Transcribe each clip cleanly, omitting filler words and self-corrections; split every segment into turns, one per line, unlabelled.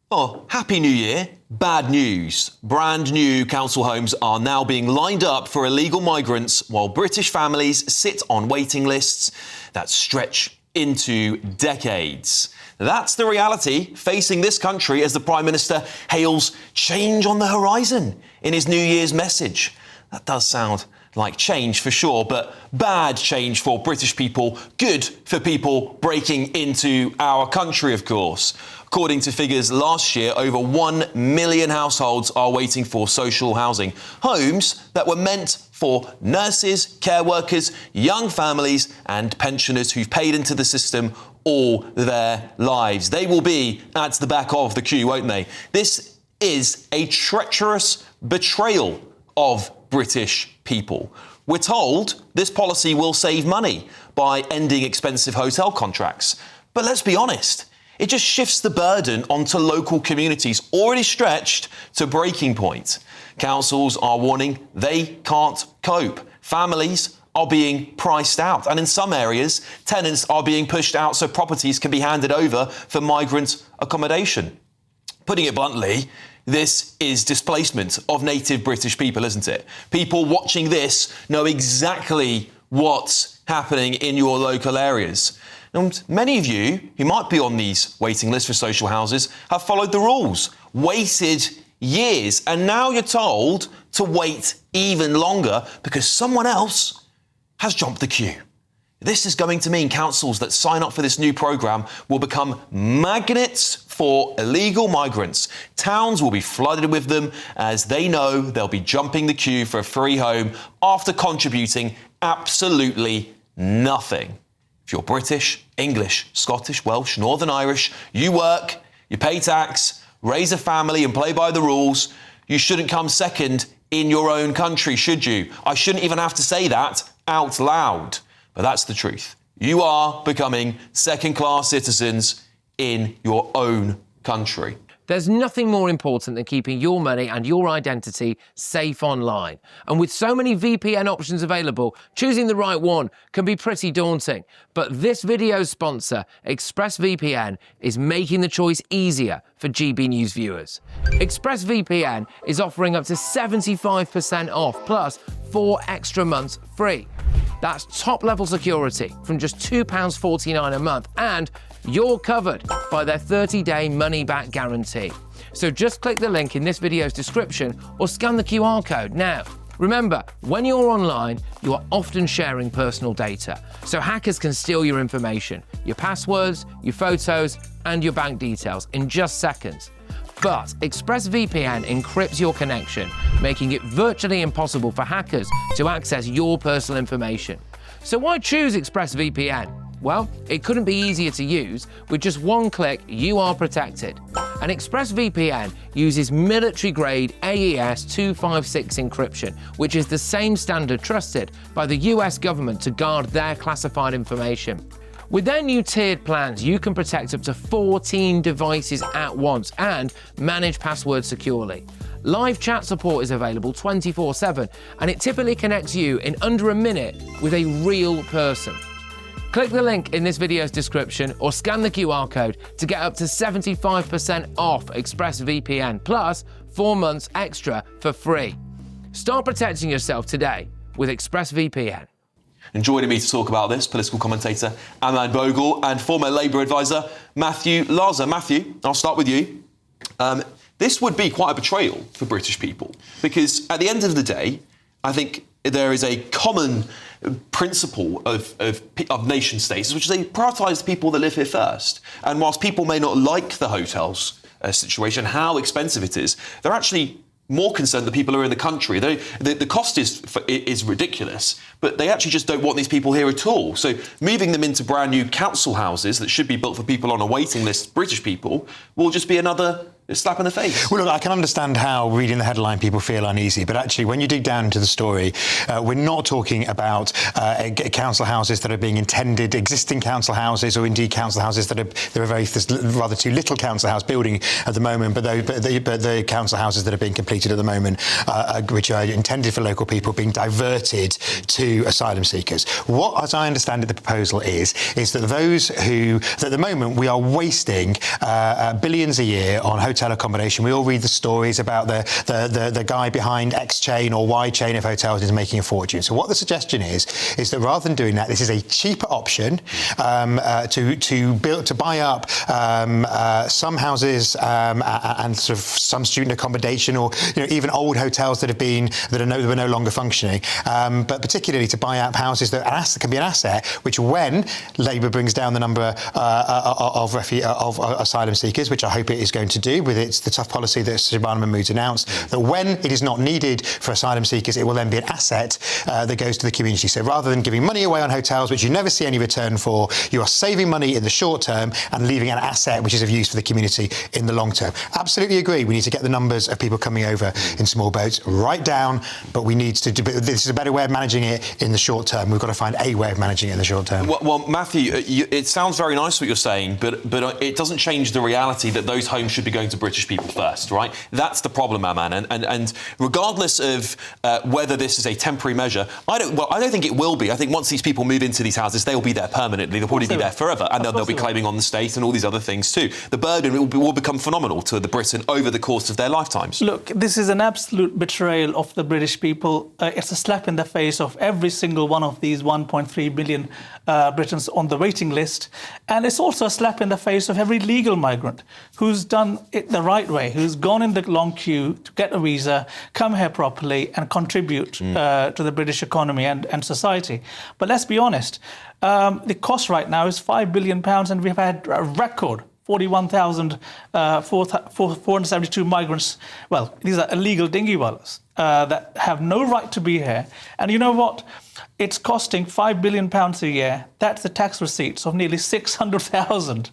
Oh, Happy New Year. Bad news. Brand new council homes are now being lined up for illegal migrants while British families sit on waiting lists that stretch into decades. That's the reality facing this country as the Prime Minister hails change on the horizon in his New Year's message. That does sound like change for sure, but bad change for British people, good for people breaking into our country, of course. According to figures last year, over 1 million households are waiting for social housing. Homes that were meant for nurses, care workers, young families and pensioners who've paid into the system all their lives. They will be at the back of the queue, won't they? This is a treacherous betrayal of British people. We're told this policy will save money by ending expensive hotel contracts. But let's be honest, it just shifts the burden onto local communities already stretched to breaking point. Councils are warning they can't cope. Families are being priced out. And in some areas, tenants are being pushed out so properties can be handed over for migrant accommodation. Putting it bluntly, this is displacement of native British people, isn't it? People watching this know exactly what's happening in your local areas. And many of you who might be on these waiting lists for social houses have followed the rules, waited years, and now you're told to wait even longer because someone else has jumped the queue. This is going to mean councils that sign up for this new programme will become magnets for illegal migrants. Towns will be flooded with them as they know they'll be jumping the queue for a free home after contributing absolutely nothing. If you're British, English, Scottish, Welsh, Northern Irish, you work, you pay tax, raise a family and play by the rules, you shouldn't come second in your own country, should you? I shouldn't even have to say that out loud. But that's the truth. You are becoming second-class citizens in your own country.
There's nothing more important than keeping your money and your identity safe online. And with so many VPN options available, choosing the right one can be pretty daunting. But this video's sponsor, ExpressVPN, is making the choice easier for GB News viewers. ExpressVPN is offering up to 75% off, plus 4 extra months free. That's top-level security from just £2.49 a month, and you're covered by their 30-day money-back guarantee. So just click the link in this video's description or scan the QR code now. Remember, when you're online, you are often sharing personal data, so hackers can steal your information, your passwords, your photos, and your bank details in just seconds. But ExpressVPN encrypts your connection, making it virtually impossible for hackers to access your personal information. So why choose ExpressVPN? Well, it couldn't be easier to use. With just one click, you are protected. And ExpressVPN uses military-grade AES 256 encryption, which is the same standard trusted by the US government to guard their classified information. With their new tiered plans, you can protect up to 14 devices at once and manage passwords securely. Live chat support is available 24/7, and it typically connects you in under a minute with a real person. Click the link in this video's description or scan the QR code to get up to 75% off ExpressVPN, plus 4 months extra for free. Start protecting yourself today with ExpressVPN.
And joining me to talk about this, political commentator Ahmad Bogle and former Labour advisor Matthew Laza. Matthew, I'll start with you. This would be quite a betrayal for British people because at the end of the day, I think there is a common principle of nation states, which is they prioritise the people that live here first. And whilst people may not like the hotels situation, how expensive it is, they're actually more concerned that people are in the country. The cost is ridiculous, but they actually just don't want these people here at all. So moving them into brand new council houses that should be built for people on a waiting list, British people, will just be another slap in the face.
Well, look, I can understand how reading the headline people feel uneasy, but actually when you dig down into the story, we're not talking about council houses that are being intended, existing council houses, or indeed council houses that there are there's rather too little council house building at the moment, but the council houses that are being completed at the moment, which are intended for local people, being diverted to asylum seekers. What, as I understand it, the proposal is that at the moment we are wasting billions a year on hotel hotel accommodation. We all read the stories about the guy behind X chain or Y chain of hotels is making a fortune. So what the suggestion is that rather than doing that, this is a cheaper option to buy up some houses and sort of some student accommodation, or even old hotels that were no longer functioning, but particularly to buy up houses that can be an asset, which when Labour brings down the number of asylum seekers, which I hope it is going to do with the tough policy that Shabana Mahmood's announced, that when it is not needed for asylum seekers, it will then be an asset that goes to the community. So rather than giving money away on hotels, which you never see any return for, you are saving money in the short term and leaving an asset which is of use for the community in the long term. Absolutely agree. We need to get the numbers of people coming over in small boats right down, but we need to do. This is a better way of managing it in the short term. We've got to find a way of managing it in the short term.
Well, Matthew, it sounds very nice what you're saying, but it doesn't change the reality that those homes should be going to British people first, right? That's the problem, Aman. And regardless of whether this is a temporary measure, I don't think it will be. I think once these people move into these houses, they'll be there permanently. They'll probably be there forever, and they'll be claiming on the state and all these other things too. The burden will become phenomenal to the Britain over the course of their lifetimes.
Look, this is an absolute betrayal of the British people. It's a slap in the face of every single one of these 1.3 billion Britons on the waiting list. And it's also a slap in the face of every legal migrant who's done it the right way, who's gone in the long queue to get a visa, come here properly and contribute to the British economy and society. But let's be honest, the cost right now is £5 billion, and we've had a record 41,472 migrants. Well, these are illegal dinghy-wallahs that have no right to be here. And you know what? It's costing £5 billion a year. That's the tax receipts of nearly 600,000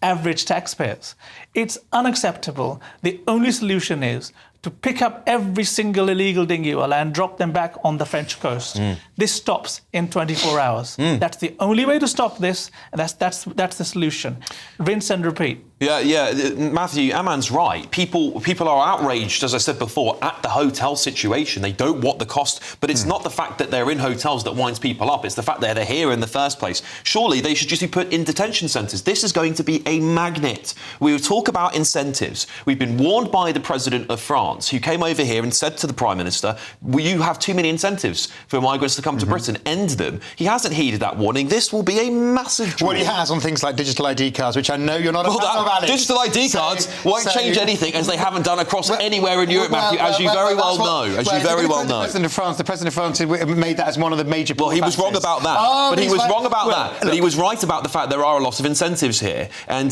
average taxpayers. It's unacceptable. The only solution is to pick up every single illegal dinghy-wallah and drop them back on the French coast. This stops in 24 hours. That's the only way to stop this, and that's the solution. Rinse and repeat.
Yeah, Matthew, Aman's right. People are outraged, as I said before, at the hotel situation. They don't want the cost, but it's not the fact that they're in hotels that winds people up. It's the fact that they're here in the first place. Surely they should just be put in detention centres. This is going to be a magnet. We will talk about incentives. We've been warned by the President of France, who came over here and said to the Prime Minister, you have too many incentives for migrants to come to Britain. End them. He hasn't heeded that warning. This will be a massive draw.
Well, he has on things like digital ID cards, which I know you're not a fan of, Alex.
Digital ID cards won't change anything, as they haven't done across anywhere in Europe, Matthew, as you very well know.
The President of France made that as one of the major...
Well, he was wrong about that. But he was wrong about that. But he was right about the fact there are a lot of incentives here. And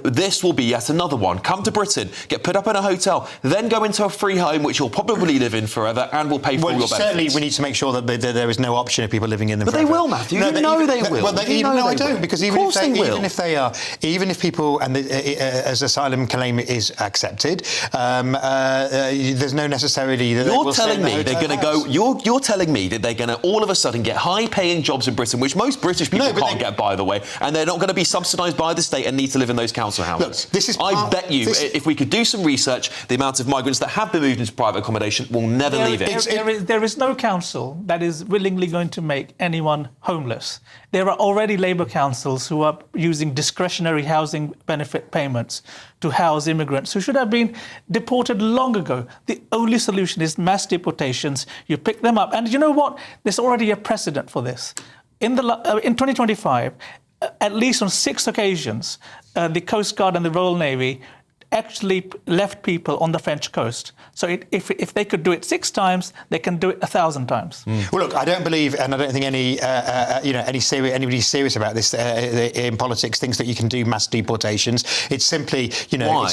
this will be yet another one. Come to Britain, get put up in a hotel, then go into a free home, which you'll probably live in forever, and will pay for all your benefits.
Certainly we need to make sure that there is no option of people living in them forever.
But they will, Matthew. You know they will.
Well, I don't, because even if people, and as asylum claim is accepted, there's no necessarily that
you're telling me they're going to go. You're telling me that they're going to all of a sudden get high-paying jobs in Britain, which most British people can't get, by the way, and they're not going to be subsidised by the state and need to live in those council houses.
Look,
I bet you, if we could do some research, the amount of migrants that have been moved into private accommodation will never leave it.
There is no council that is willingly going to make anyone homeless. There are already Labour councils who are using discretionary housing benefit payments to house immigrants who should have been deported long ago. The only solution is mass deportations. You pick them up. And you know what? There's already a precedent for this. In 2025, at least on 6 occasions, the Coast Guard and the Royal Navy actually left people on the French coast. So if they could do it 6 times, they can do it 1,000 times.
Well, look, I don't believe, and I don't think anybody serious about this in politics thinks that you can do mass deportations. It's simply,
Why?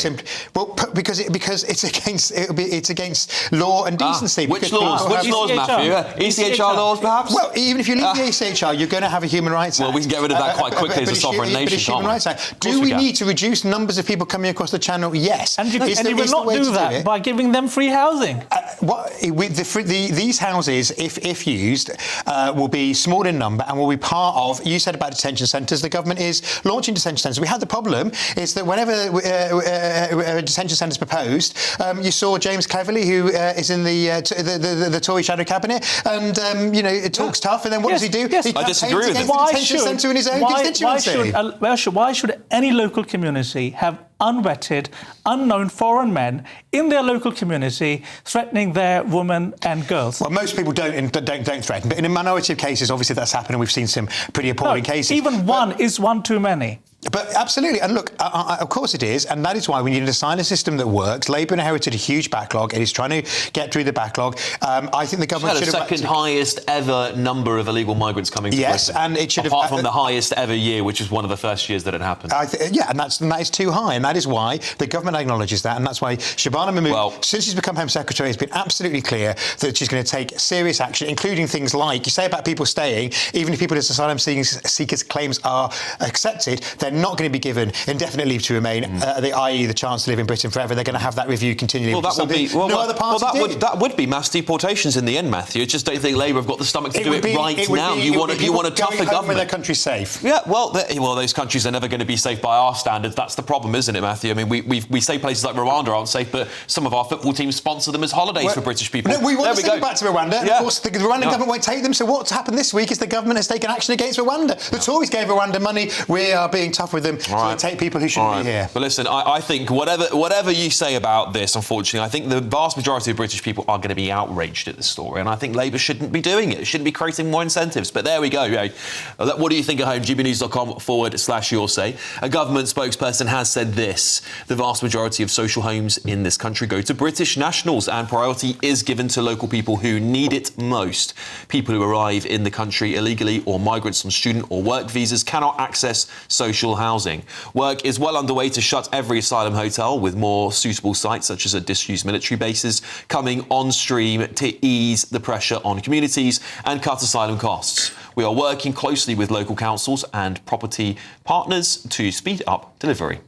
Because it's against law and decency.
Which laws? Which laws, Matthew? ECHR laws, perhaps?
Well, even if you leave the ECHR, you're going to have a Human Rights Act.
Well, we can get rid of that quite quickly as a sovereign nation, can't we?
Do we need to reduce numbers of people coming across the Channel? Yes.
And you will not do that by giving them free housing.
These houses, if used, will be small in number and will be part of, you said about detention centres, the government is launching detention centres. We had the problem is that whenever a detention centre is proposed, you saw James Cleverly, who is in the Tory shadow cabinet, and it talks tough, and then what does he do?
Yes.
He
I disagree with him.
detention centre in his own constituency.
Why should any local community have unvetted, unknown foreign men in their local community threatening their women and girls.
Well, most people don't threaten, but in a minority of cases, obviously that's happened, and we've seen some pretty appalling cases.
Even one is one too many.
But absolutely, and look, of course it is, and that is why we need an asylum system that works. Labour inherited a huge backlog. It is trying to get through the backlog. I think the government should have...
second highest ever number of illegal migrants coming to Britain.
And it should have...
Apart from the highest ever year, which was one of the first years that it happened.
And that is too high, and that is why the government acknowledges that, and that's why Shabana Mahmood, since she's become Home Secretary, has been absolutely clear that she's going to take serious action, including things like, you say about people staying, even if people's asylum seekers' claims are accepted, they're not going to be given indefinite leave to remain, i.e. the chance to live in Britain forever. They're going to have that review continually.
Well, that would be that would be mass deportations in the end, Matthew. I just don't think Labour have got the stomach to do it right now. You want a tougher government.
Where their country's safe.
Yeah, well, those countries are never going to be safe by our standards. That's the problem, isn't it, Matthew? I mean, we say places like Rwanda aren't safe, but some of our football teams sponsor them as holidays for British people.
No, we want to send them back to Rwanda. And of course, the Rwandan government won't take them. So what's happened this week is the government has taken action against Rwanda. The Tories gave Rwanda money. We are being tough with them. So they take people who shouldn't be here.
But listen, I think whatever you say about this, unfortunately, I think the vast majority of British people are going to be outraged at this story, and I think Labour shouldn't be doing it. It shouldn't be creating more incentives. But there we go. What do you think at home? gbnews.com/your say. A government spokesperson has said this: the vast majority of social homes in this country go to British nationals, and priority is given to local people who need it most. People who arrive in the country illegally or migrants on student or work visas cannot access social housing. Work is well underway to shut every asylum hotel, with more suitable sites such as at disused military bases coming on stream to ease the pressure on communities and cut asylum costs. We are working closely with local councils and property partners to speed up delivery.